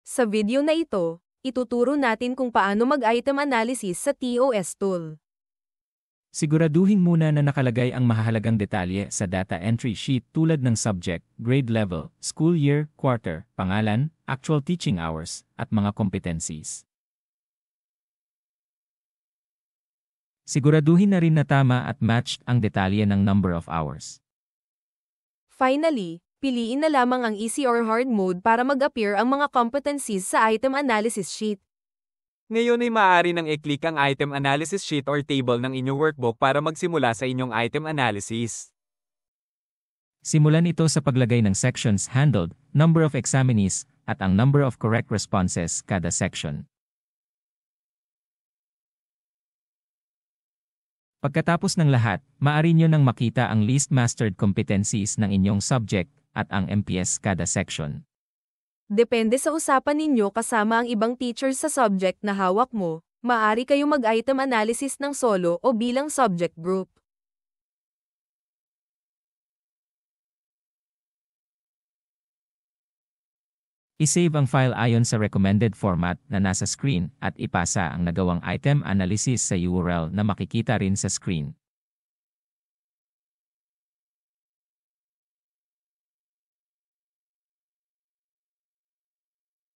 Sa video na ito, ituturo natin kung paano mag-item analysis sa TOS tool. Siguraduhin muna na nakalagay ang mahahalagang detalye sa data entry sheet tulad ng subject, grade level, school year, quarter, pangalan, actual teaching hours, at mga competencies. Siguraduhin na rin na tama at matched ang detalye ng number of hours. Finally, piliin na lamang ang easy or hard mode para mag-appear ang mga competencies sa item analysis sheet. Ngayon ay maaari nang i-click ang item analysis sheet or table ng inyong workbook para magsimula sa inyong item analysis. Simulan ito sa paglagay ng sections handled, number of examinees, at ang number of correct responses kada section. Pagkatapos ng lahat, maaari nyo nang makita ang least mastered competencies ng inyong subject at ang MPS kada section. Depende sa usapan ninyo kasama ang ibang teachers sa subject na hawak mo, maaari kayo mag-item analysis ng solo o bilang subject group. I-save ang file ayon sa recommended format na nasa screen at ipasa ang nagawang item analysis sa URL na makikita rin sa screen.